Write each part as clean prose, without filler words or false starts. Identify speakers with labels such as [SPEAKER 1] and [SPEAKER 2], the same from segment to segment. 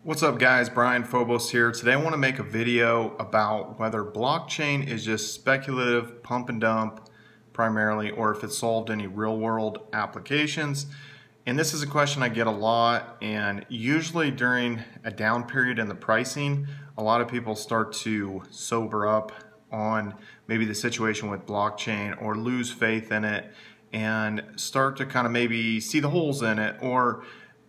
[SPEAKER 1] What's up guys, Brian Phobos here. Today I want to make a video about whether blockchain is just speculative pump and dump primarily, or if it solved any real world applications. And this is a question I get a lot, and usually during a down period in the pricing, a lot of people start to sober up on maybe the situation with blockchain or lose faith in it and start to kind of maybe see the holes in it or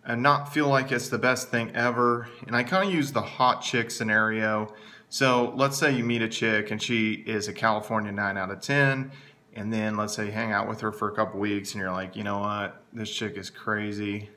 [SPEAKER 1] and not feel like it's the best thing ever. And I kind of use the hot chick scenario. So let's say you meet a chick and she is a California 9 out of 10, and then let's say you hang out with her for a couple weeks and you're like, you know what, this chick is crazy.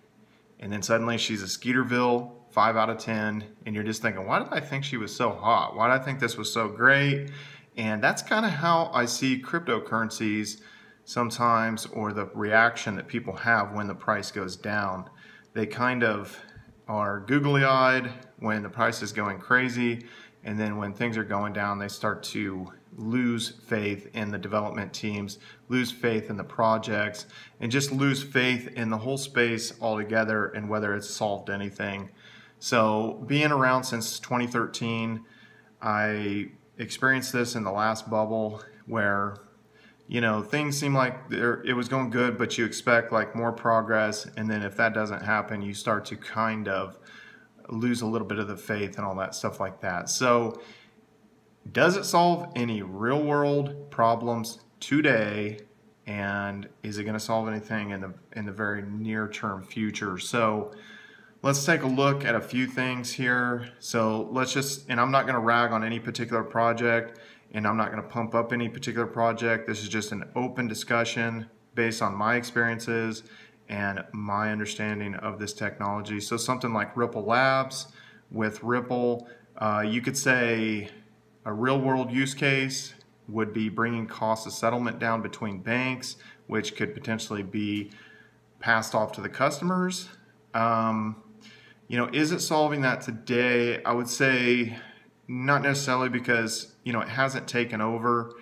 [SPEAKER 1] And then suddenly she's a Skeeterville 5 out of 10, and you're just thinking, why did I think she was so hot? Why did I think this was so great? And that's kind of how I see cryptocurrencies sometimes, or the reaction that people have when the price goes down. They kind of are googly-eyed when the price is going crazy, and then when things are going down, they start to lose faith in the development teams, lose faith in the projects, and just lose faith in the whole space altogether and whether it's solved anything. So being around since 2013, I experienced this in the last bubble where things seem like it was going good, but you expect like more progress, and then if that doesn't happen, you start to kind of lose a little bit of the faith and all that stuff like that. So does it solve any real world problems today, and is it going to solve anything in the very near term future? So let's take a look at a few things here. So and I'm not going to rag on any particular project, and I'm not going to pump up any particular project. This is just an open discussion based on my experiences and my understanding of this technology. So something like Ripple Labs, with Ripple, you could say a real world use case would be bringing cost of settlement down between banks, which could potentially be passed off to the customers. Is it solving that today? I would say not necessarily, because it hasn't taken over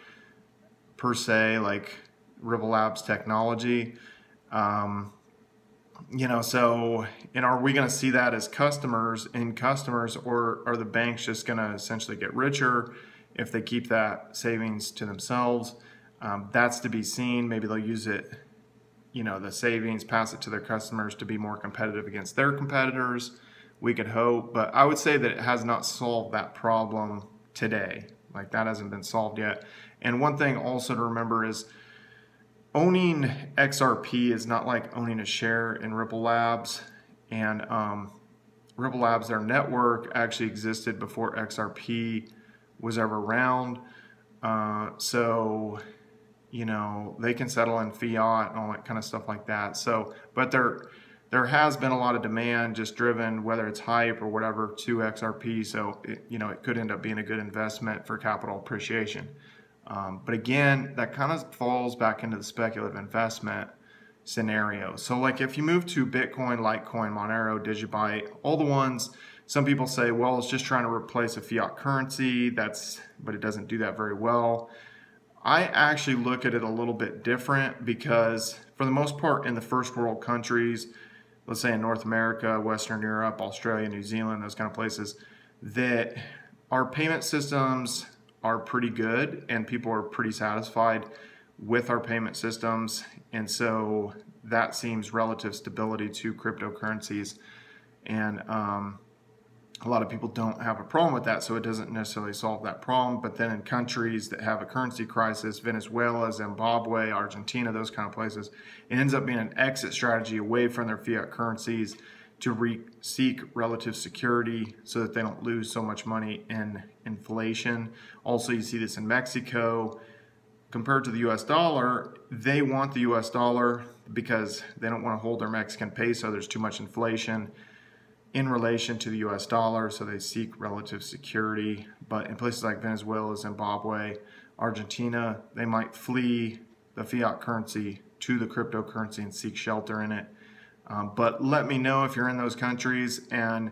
[SPEAKER 1] per se, like Ripple Labs technology. Are we going to see that as customers, or are the banks just going to essentially get richer if they keep that savings to themselves? That's to be seen. Maybe they'll use it, the savings, pass it to their customers to be more competitive against their competitors. We could hope, but I would say that it has not solved that problem today. Like, that hasn't been solved yet. And one thing also to remember is owning XRP is not like owning a share in Ripple Labs. And Ripple Labs, their network actually existed before XRP was ever around. They can settle in fiat and all that kind of stuff like that. So, but there has been a lot of demand, just driven, whether it's hype or whatever, to XRP. So it could end up being a good investment for capital appreciation. But again, that kind of falls back into the speculative investment scenario. So like if you move to Bitcoin, Litecoin, Monero, Digibyte, all the ones, some people say, well, it's just trying to replace a fiat currency. But it doesn't do that very well. I actually look at it a little bit different, because for the most part in the first world countries, let's say in North America, Western Europe, Australia, New Zealand, those kind of places, that our payment systems are pretty good and people are pretty satisfied with our payment systems. And so that seems relative stability to cryptocurrencies. And a lot of people don't have a problem with that, so it doesn't necessarily solve that problem. But then in countries that have a currency crisis, Venezuela, Zimbabwe, Argentina, those kind of places, it ends up being an exit strategy away from their fiat currencies to seek relative security so that they don't lose so much money in inflation. Also, you see this in Mexico. Compared to the US dollar, they want the US dollar because they don't want to hold their Mexican peso. There's too much inflation in relation to the US dollar, so they seek relative security. But in places like Venezuela, Zimbabwe, Argentina, they might flee the fiat currency to the cryptocurrency and seek shelter in it. But let me know if you're in those countries, and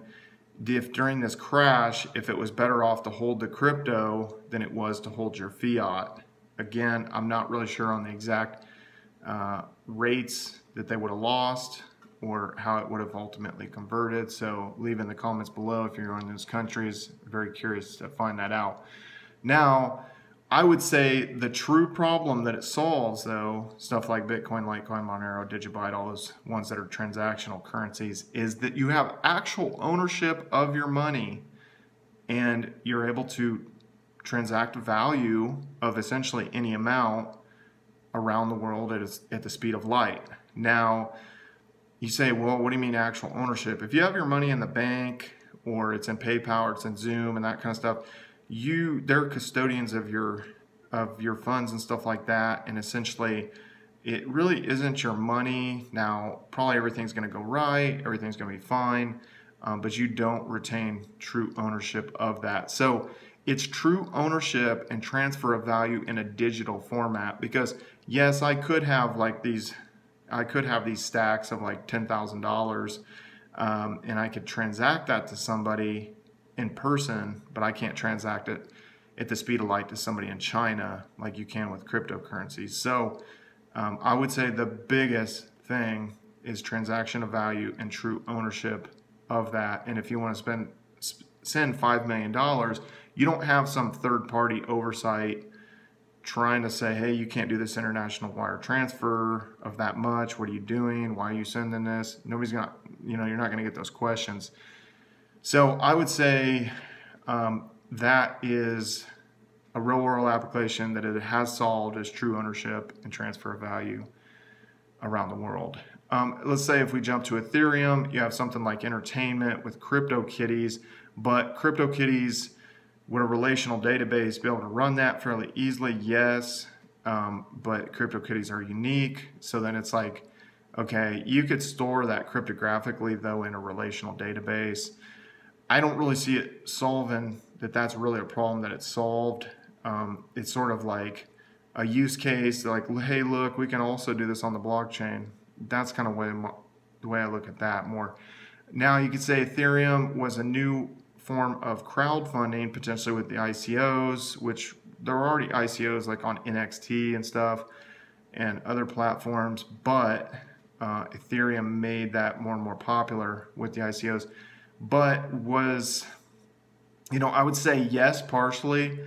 [SPEAKER 1] if during this crash, if it was better off to hold the crypto than it was to hold your fiat. Again, I'm not really sure on the exact rates that they would have lost. or how it would have ultimately converted. So leave in the comments below if you're in those countries. Very curious to find that out. Now, I would say the true problem that it solves, though, stuff like Bitcoin, Litecoin, Monero, Digibyte, all those ones that are transactional currencies, is that you have actual ownership of your money and you're able to transact value of essentially any amount around the world at the speed of light. Now, you say, well, what do you mean actual ownership? If you have your money in the bank or it's in PayPal or it's in Zoom and that kind of stuff, they're custodians of your funds and stuff like that, and essentially it really isn't your money. Now, probably everything's going to go right, everything's going to be fine, but you don't retain true ownership of that. So it's true ownership and transfer of value in a digital format, because yes, I could have these stacks of like $10,000, and I could transact that to somebody in person, but I can't transact it at the speed of light to somebody in China like you can with cryptocurrencies. So I would say the biggest thing is transaction of value and true ownership of that. And if you want to send $5 million, you don't have some third-party oversight trying to say, hey, you can't do this international wire transfer of that much. What are you doing? Why are you sending this? Nobody's gonna, you're not going to get those questions. So I would say that is a real-world application that it has solved is true ownership and transfer of value around the world. Let's say if we jump to Ethereum, you have something like entertainment with CryptoKitties, but CryptoKitties, would a relational database be able to run that fairly easily? Yes, but CryptoKitties are unique. So then it's like, okay, you could store that cryptographically though in a relational database. I don't really see it solving that. That's really a problem that it's solved. It's sort of like a use case, like, hey, look, we can also do this on the blockchain. That's kind of the way I look at that more. Now you could say Ethereum was a new form of crowdfunding, potentially with the ICOs, which there are already ICOs like on NXT and stuff and other platforms, but Ethereum made that more and more popular with the ICOs. But I would say yes, partially.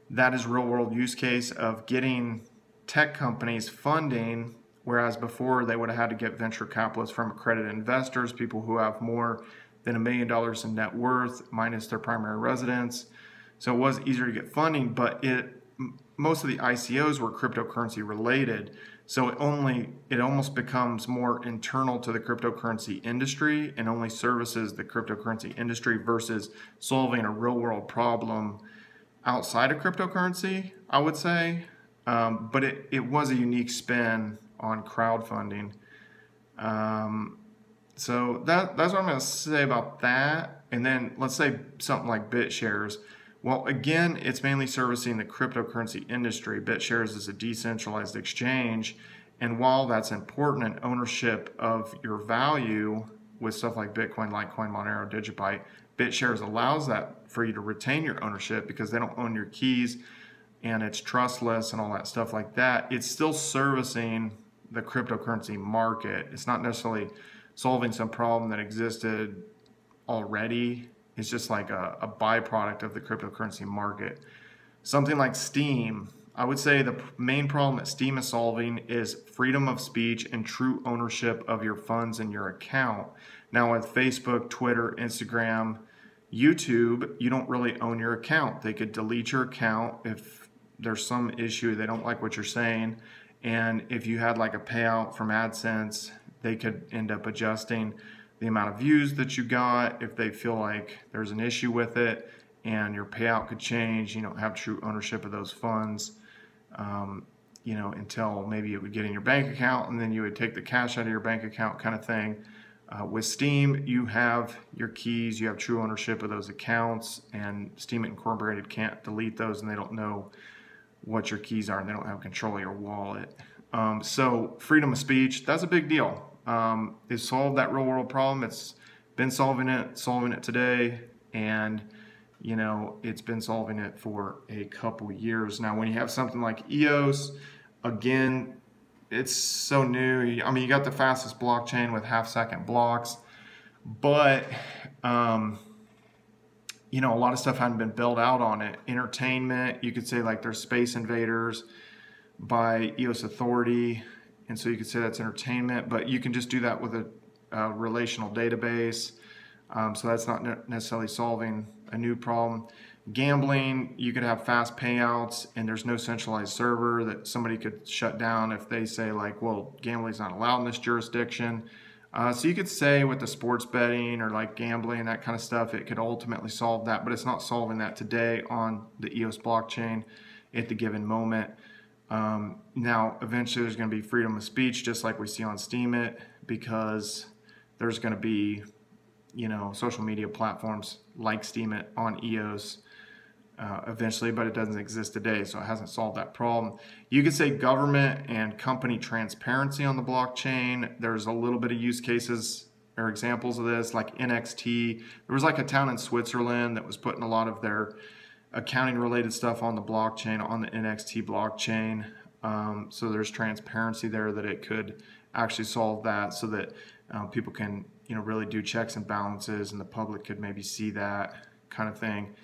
[SPEAKER 1] That is real world use case of getting tech companies funding, whereas before they would have had to get venture capitalists from accredited investors, people who have more than $1 million in net worth minus their primary residence. So it was easier to get funding, but most of the ICOs were cryptocurrency related. So it almost becomes more internal to the cryptocurrency industry and only services the cryptocurrency industry versus solving a real world problem outside of cryptocurrency, I would say. But it was a unique spin on crowdfunding. So that's what I'm going to say about that. And then let's say something like BitShares. Well, again, it's mainly servicing the cryptocurrency industry. BitShares is a decentralized exchange. And while that's important in ownership of your value with stuff like Bitcoin, Litecoin, Monero, Digibyte, BitShares allows that for you to retain your ownership because they don't own your keys and it's trustless and all that stuff like that. It's still servicing the cryptocurrency market. It's not necessarily solving some problem that existed already. It's just like a byproduct of the cryptocurrency market. Something like Steem, I would say the main problem that Steem is solving is freedom of speech and true ownership of your funds in your account. Now with Facebook, Twitter, Instagram, YouTube, you don't really own your account. They could delete your account if there's some issue, they don't like what you're saying. And if you had like a payout from AdSense, they could end up adjusting the amount of views that you got if they feel like there's an issue with it, and your payout could change. You don't have true ownership of those funds, until maybe it would get in your bank account and then you would take the cash out of your bank account kind of thing. With Steem, you have your keys, you have true ownership of those accounts, and Steem Incorporated can't delete those and they don't know what your keys are and they don't have control of your wallet. So freedom of speech, that's a big deal. It solved that real world problem. It's been solving it today, and it's been solving it for a couple years now. When you have something like EOS, again, it's so new. I mean, you got the fastest blockchain with half-second blocks, but you know, a lot of stuff hadn't been built out on it. Entertainment, you could say like there's Space Invaders by EOS Authority, and so you could say that's entertainment, but you can just do that with a relational database. So that's not necessarily solving a new problem. Gambling, you could have fast payouts and there's no centralized server that somebody could shut down if they say like, well, gambling's not allowed in this jurisdiction. So you could say with the sports betting or like gambling, that kind of stuff, it could ultimately solve that, but it's not solving that today on the EOS blockchain at the given moment. Now, eventually there's going to be freedom of speech, just like we see on Steemit, because there's going to be, you know, social media platforms like Steemit on EOS eventually, but it doesn't exist today, so it hasn't solved that problem. You could say government and company transparency on the blockchain. There's a little bit of use cases or examples of this, like NXT. There was like a town in Switzerland that was putting a lot of their accounting related stuff on the blockchain, on the NXT blockchain. So there's transparency there that it could actually solve that, so that people can, you know, really do checks and balances and the public could maybe see that kind of thing.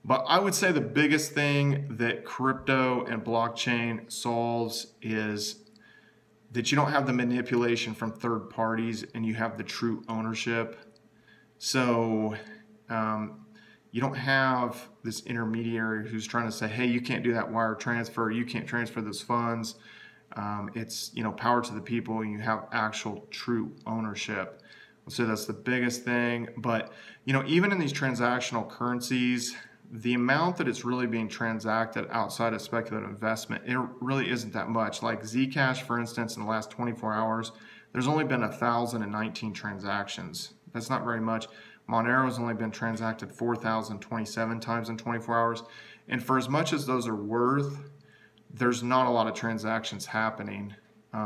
[SPEAKER 1] But I would say the biggest thing that crypto and blockchain solves is that you don't have the manipulation from third parties and you have the true ownership. So you don't have this intermediary who's trying to say, hey, you can't do that wire transfer, you can't transfer those funds. It's, you know, power to the people, and you have actual true ownership. So that's the biggest thing. But, you know, even in these transactional currencies, the amount that it's really being transacted outside of speculative investment, it really isn't that much. Like Zcash, for instance, in the last 24 hours, there's only been 1,019 transactions. That's not very much. Monero has only been transacted 4,027 times in 24 hours. And for as much as those are worth, there's not a lot of transactions happening.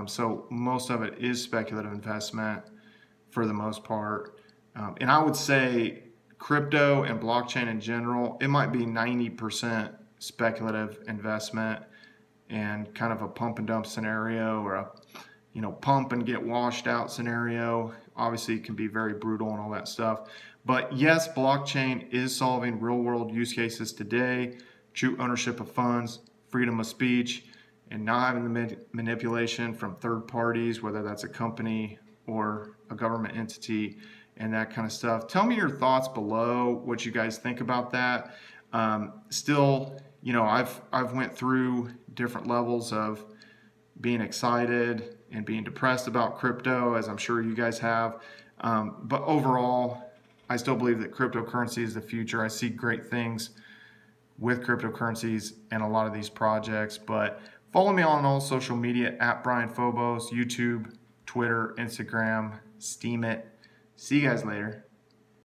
[SPEAKER 1] So most of it is speculative investment for the most part. And I would say crypto and blockchain in general, it might be 90% speculative investment and kind of a pump and dump scenario, or a, you know, pump and get washed out scenario. Obviously it can be very brutal and all that stuff. But yes, blockchain is solving real world use cases today. True ownership of funds, freedom of speech, and not having the manipulation from third parties, whether that's a company or a government entity, and that kind of stuff. Tell me your thoughts below, what you guys think about that. Still, you know, I've went through different levels of being excited and being depressed about crypto, as I'm sure you guys have. But overall, I still believe that cryptocurrency is the future. I see great things with cryptocurrencies and a lot of these projects. But follow me on all social media at Brian Phobos, YouTube, Twitter, Instagram, Steemit. See you guys later.